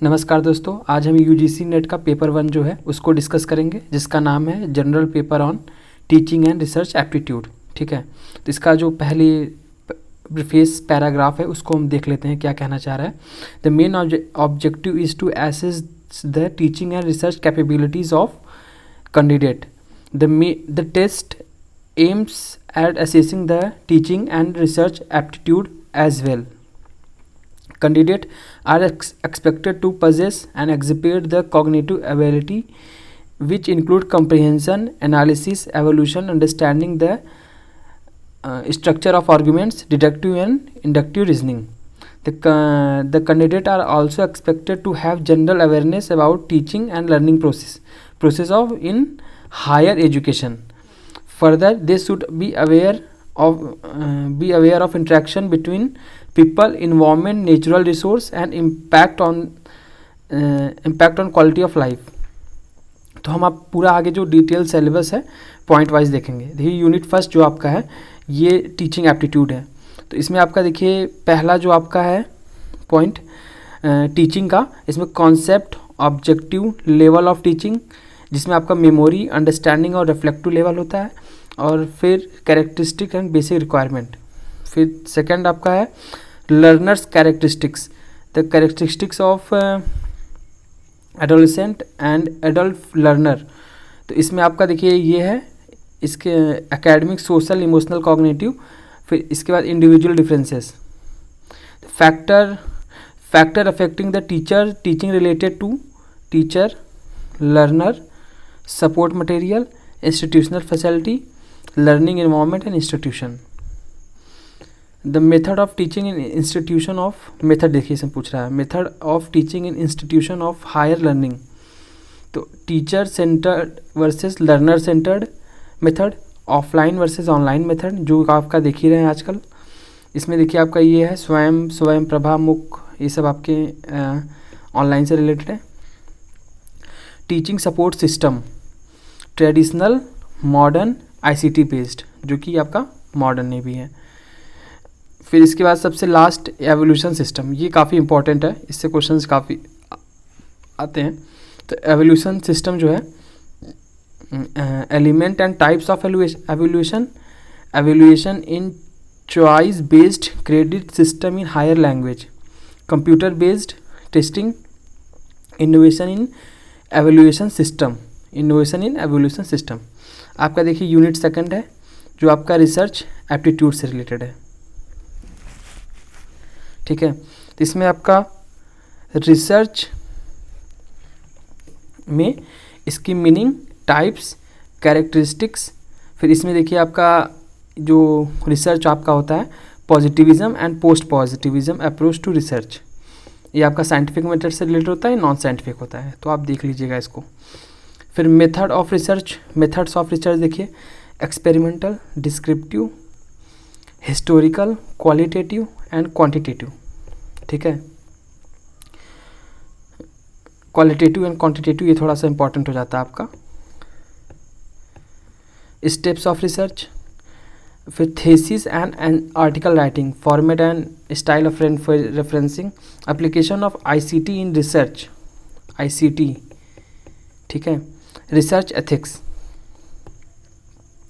नमस्कार दोस्तों, आज हम यूजीसी नेट का पेपर 1 जो है उसको डिस्कस करेंगे, जिसका नाम है general paper on teaching and research aptitude. ठीक है, तो इसका जो पहली प्रीफेस पैराग्राफ है उसको हम देख लेते हैं क्या कहना चाह रहा है। The main objective is to assess the teaching and research capabilities of candidate. The test aims at assessing the teaching and research aptitude as well. Candidates are expected to possess and exhibit the cognitive ability which include comprehension, analysis, evaluation, understanding the structure of arguments, deductive and inductive reasoning. The candidates are also expected to have general awareness about teaching and learning process of in higher education. Further, they should be aware of interaction between people, environment, natural resource and impact on quality of life. तो हम आप पूरा आगे जो detail syllabus है point wise देखेंगे। देखिए unit first जो आपका है ये टीचिंग एप्टीट्यूड है। तो इसमें आपका देखिए पहला जो आपका है पॉइंट टीचिंग का, इसमें concept, objective, level of teaching, जिसमें आपका मेमोरी, अंडरस्टैंडिंग और रिफ्लेक्टिव लेवल होता है, और फिर कैरेक्टरिस्टिक एंड बेसिक रिक्वायरमेंट। फिर सेकंड आपका है learners characteristics, the characteristics of adolescent and adult learner. तो इसमें आपका देखिए ये है इसके एकेडमिक, सोशल, इमोशनल, कॉग्निटिव। फिर इसके बाद individual differences, factor affecting the teacher, teaching related to teacher, learner, support material, institutional facility, learning environment and institution. The method of teaching in institution of method, देखिए इसमें पूछ रहा है method of teaching in institution of higher learning. तो teacher centred versus learner centred method, offline versus online method, जो आपका देख ही रहे हैं आजकल। इसमें देखिए आपका ये है स्वयं प्रभा, मुख, ये सब आपके ऑनलाइन से रिलेटेड है। Teaching support system, traditional, modern, ICT based, जो कि आपका मॉडर्न में भी है। फिर इसके बाद सबसे लास्ट एवोल्यूशन सिस्टम, ये काफ़ी इंपॉर्टेंट है, इससे क्वेश्चंस काफ़ी आते हैं। तो एवोल्यूशन सिस्टम जो है element and types of evolution in choice based credit system in higher language, computer based testing, innovation in evolution system. आपका देखिए यूनिट सेकंड है जो आपका रिसर्च एप्टीट्यूड से रिलेटेड है। ठीक है, तो इसमें आपका रिसर्च में इसकी मीनिंग, टाइप्स, कैरेक्टरिस्टिक्स। फिर इसमें देखिए आपका जो रिसर्च आपका होता है positivism and post positivism approach to research, ये आपका साइंटिफिक मेथड से रिलेटेड होता है, नॉन साइंटिफिक होता है, तो आप देख लीजिएगा इसको। फिर मेथड्स ऑफ रिसर्च देखिए experimental, descriptive, historical, qualitative and quantitative. ठीक है, क्वालिटेटिव एंड क्वांटिटेटिव ये थोड़ा सा इंपॉर्टेंट हो जाता है आपका। स्टेप्स ऑफ रिसर्च, फिर thesis and article writing, format and style of referencing, application of ICT in research, ICT। ठीक है, रिसर्च एथिक्स।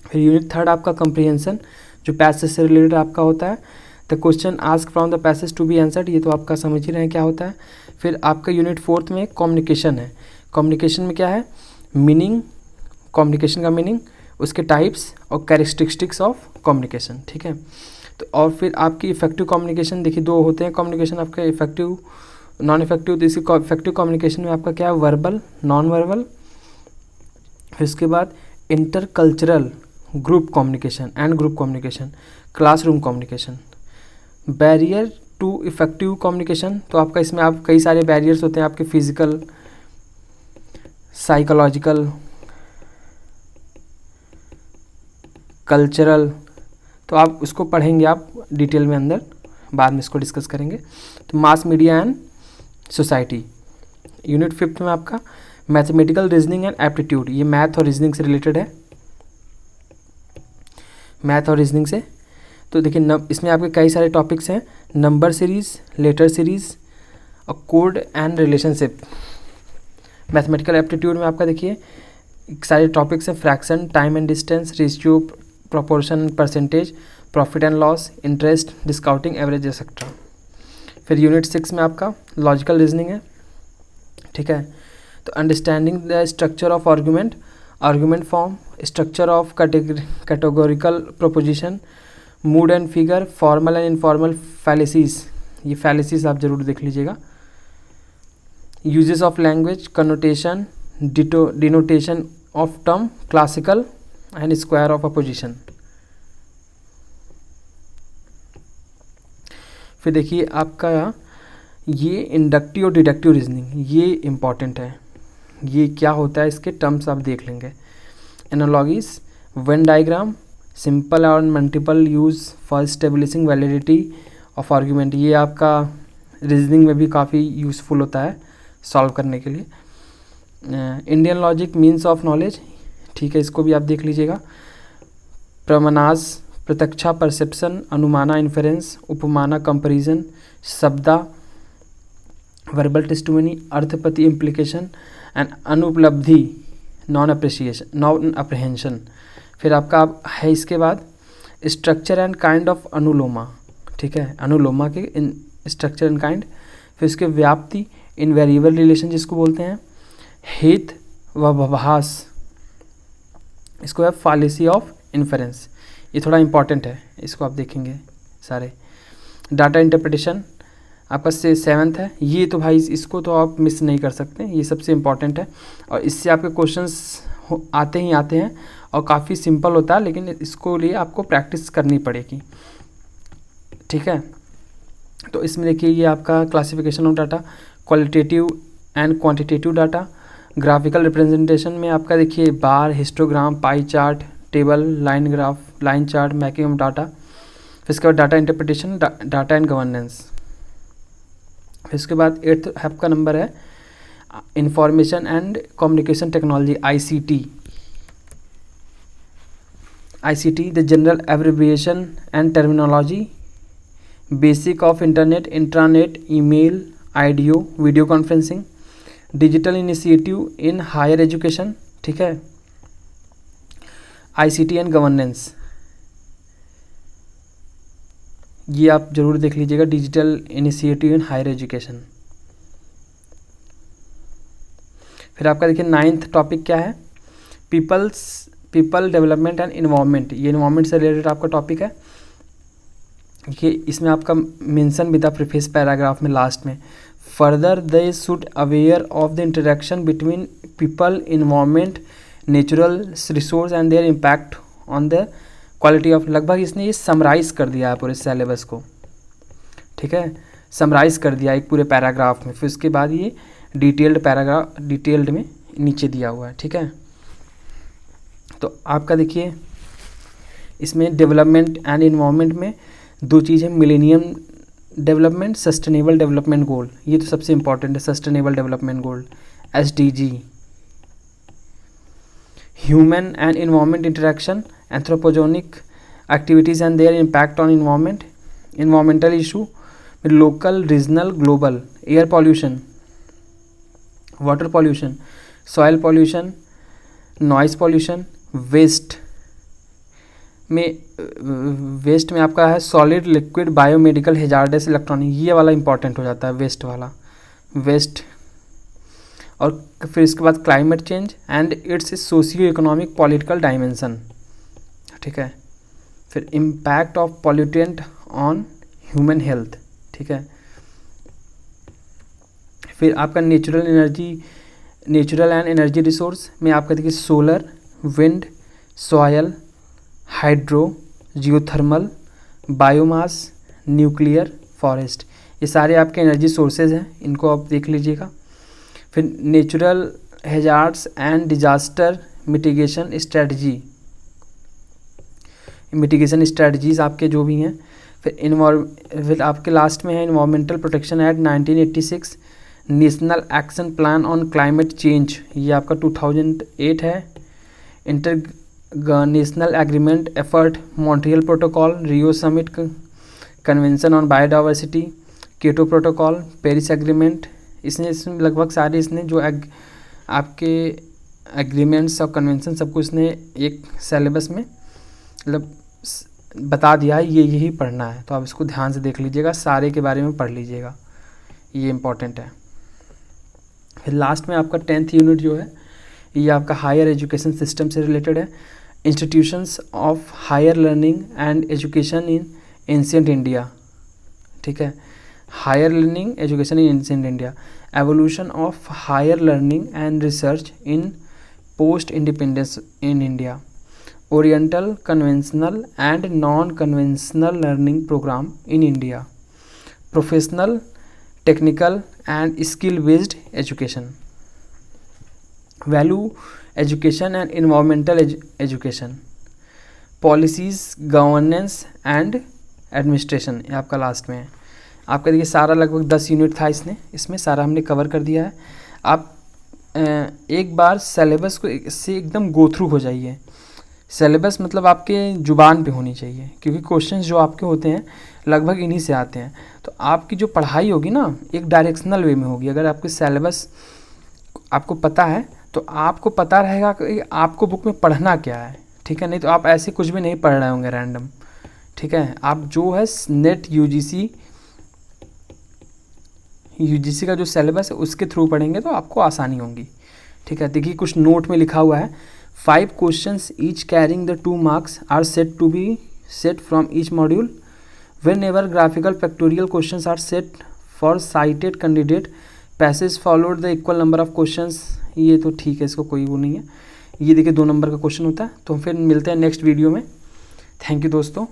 फिर यूनिट थर्ड आपका कंप्रीहेंशन, जो पैसेज से रिलेटेड आपका होता है। The question ask from the passage to be answered, ये तो आपका समझ ही रहे हैं क्या होता है। फिर आपका यूनिट फोर्थ में कम्युनिकेशन है। कम्युनिकेशन में क्या है, मीनिंग, कम्युनिकेशन का मीनिंग, उसके टाइप्स और कैरेक्टरिस्टिक्स ऑफ कम्युनिकेशन। ठीक है, तो और फिर आपकी इफेक्टिव कम्युनिकेशन देखिए दो होते हैं कम्युनिकेशन आपका, इफेक्टिव, नॉन इफेक्टिव। तो इसकी इफेक्टिव कम्युनिकेशन में आपका क्या है, वर्बल, नॉन वर्बल। फिर उसके बाद intercultural, group communication and group communication, classroom communication. Barrier to effective communication, तो आपका इसमें आप कई सारे बैरियर्स होते हैं आपके, फिजिकल, साइकोलॉजिकल, कल्चरल, तो आप उसको पढ़ेंगे आप डिटेल में अंदर, बाद में इसको डिस्कस करेंगे। तो mass media and society. Unit fifth में आपका मैथमेटिकल रीजनिंग एंड एप्टीट्यूड, ये मैथ और रीजनिंग से रिलेटेड है, मैथ और रीजनिंग से। तो देखिए इसमें आपके कई सारे टॉपिक्स हैं, नंबर सीरीज़, लेटर सीरीज़ और code and relationship. Mathematical aptitude में आपका देखिए सारे टॉपिक्स हैं, fraction, time and distance, ratio, proportion, percentage, profit and loss, interest, discounting, average etcetera. फिर यूनिट 6 में आपका लॉजिकल रीजनिंग है, ठीक है। तो understanding the structure of argument, argument form, structure of categorical proposition, mood and figure, formal and informal फैलेसीज, ये फैलेसीज आप जरूर देख लीजिएगा। Uses of language, connotation, denotation of term, classical and square of opposition. फिर देखिए आपका ये इंडक्टिव और डिडक्टिव रीजनिंग, ये इम्पॉर्टेंट है। ये क्या होता है, इसके टर्म्स आप देख लेंगे। एनालॉगीज, वेन डायग्राम, सिंपल और multiple use for establishing validity of argument, ये आपका रीजनिंग में भी काफ़ी यूज़फुल होता है सॉल्व करने के लिए। Indian logic, means of knowledge, ठीक है, इसको भी आप देख लीजिएगा। प्रमानास, प्रत्यक्षा, परसेप्शन, अनुमाना, इन्फरेंस, उपमाना, कंपैरिजन, शब्दा, वर्बल टेस्टिमनी, अर्थपति, इम्प्लीकेशन एंड अनुपलब्धि, नॉन अप्रहेंशन। फिर आपका है इसके बाद स्ट्रक्चर एंड काइंड ऑफ अनुलोमा, ठीक है, अनुलोमा के स्ट्रक्चर एंड काइंड। फिर इसके व्याप्ति, इनवेरिएबल रिलेशन जिसको बोलते हैं, हित व भास, इसको है फॉलिसी ऑफ इन्फरेंस, ये थोड़ा इंपॉर्टेंट है, इसको आप देखेंगे सारे। डाटा इंटरप्रिटेशन आपका से 7th है, ये तो भाई इसको तो आप मिस नहीं कर सकते, ये सबसे इम्पॉर्टेंट है और इससे आपके क्वेश्चंस आते ही आते हैं और काफ़ी सिंपल होता है, लेकिन इसको लिए आपको प्रैक्टिस करनी पड़ेगी, ठीक है। तो इसमें देखिए ये आपका classification of data, qualitative and quantitative data, graphical representation में आपका देखिए bar, histogram, pie chart, table, line graph, line chart, making of data. फिर इसके बाद data interpretation, data and governance. फिर इसके बाद 8th आपका नंबर है information and communication technology, ICT। ICT, the general abbreviation and terminology, basic of internet, intranet, email, audio, video conferencing, digital initiative in higher education, ठीक है। ICT एंड गवर्नेंस, ये आप जरूर देख लीजिएगा, digital initiative in higher education. फिर आपका देखिए 9th टॉपिक क्या है, पीपल डेवलपमेंट एंड इन्वायरमेंट, ये इन्वायरमेंट से रिलेटेड आपका टॉपिक है। ये इसमें आपका मेंशन भी था प्रीफेस पैराग्राफ में लास्ट में, further they should aware of the interaction between people, environment, natural resource and their impact on the quality of. लगभग इसने ये समराइज़ कर दिया है पूरे सिलेबस को, ठीक है, समराइज़ कर दिया एक पूरे पैराग्राफ में। फिर उसके बाद ये डिटेल्ड पैराग्राफ डिटेल्ड में नीचे दिया हुआ है, ठीक है। तो आपका देखिए इसमें डेवलपमेंट एंड इन्वायरमेंट में 2 चीज़ है, millennium development, sustainable development goal, ये तो सबसे इंपॉर्टेंट है, sustainable development goal, SDG। Human and environment interaction, anthropogenic activities and their impact on environment, environmental issue, local, regional, global, air pollution, water pollution, soil pollution, noise pollution, waste में आपका है solid, liquid, biomedical, hazardous, electronic, ये वाला important हो जाता है, waste वाला, waste. और फिर इसके बाद climate change and it's socio economic political dimension, ठीक है। फिर impact of pollutant on human health, ठीक है। फिर आपका नेचुरल एंड एनर्जी रिसोर्स में आपका देखिए solar, wind, soil, hydro, geothermal, biomass, nuclear, forest, ये सारे आपके एनर्जी सोर्सेज हैं, इनको आप देख लीजिएगा। फिर natural hazards and disaster mitigation strategies आपके जो भी हैं। फिर आपके लास्ट में है environmental protection act 1986, national action plan on climate change, ये आपका 2008 है। International agreement effort, Montreal protocol, Rio summit, convention on biodiversity, Kyoto protocol, Paris agreement, इसमें लगभग सारे इसने जो आपके एग्रीमेंट्स और कन्वेंशन सबको इसने एक सिलेबस में मतलब बता दिया है, ये यही पढ़ना है। तो आप इसको ध्यान से देख लीजिएगा, सारे के बारे में पढ़ लीजिएगा, ये इम्पॉर्टेंट है। फिर लास्ट में आपका 10th यूनिट जो है ये आपका हायर एजुकेशन सिस्टम से रिलेटेड है। Institutions of higher learning and education in ancient India, ठीक है, higher learning education in ancient India, evolution of higher learning and research in post independence in India, oriental conventional and non conventional learning programme in India, professional, technical and skill based education, value education and environmental education, policies, governance and administration, ये आपका last में है। आपका देखिए सारा लगभग 10 unit था इसमें सारा हमने कवर कर दिया है। आप एक बार सिलेबस को इससे एकदम गो थ्रू हो जाइए। सिलेबस मतलब आपके ज़ुबान पे होनी चाहिए, क्योंकि क्वेश्चंस जो आपके होते हैं लगभग इन्हीं से आते हैं। तो आपकी जो पढ़ाई होगी ना एक डायरेक्शनल वे में होगी। अगर आपके सिलेबस आपको पता है तो आपको पता रहेगा कि आपको बुक में पढ़ना क्या है, ठीक है। नहीं तो आप ऐसे कुछ भी नहीं पढ़ रहे होंगे रैंडम, ठीक है। आप जो है नेट यूजीसी का जो सिलेबस है उसके थ्रू पढ़ेंगे तो आपको आसानी होगी, ठीक है। देखिए कुछ नोट में लिखा हुआ है, 5 questions each carrying the 2 marks are set to be set from each module, whenever graphical factorial questions are set for sighted candidate, passage followed the equal number of questions. ये तो ठीक है, इसको कोई वो नहीं है। ये देखिए 2 नंबर का क्वेश्चन होता है। तो फिर मिलते हैं नेक्स्ट वीडियो में। थैंक यू दोस्तों।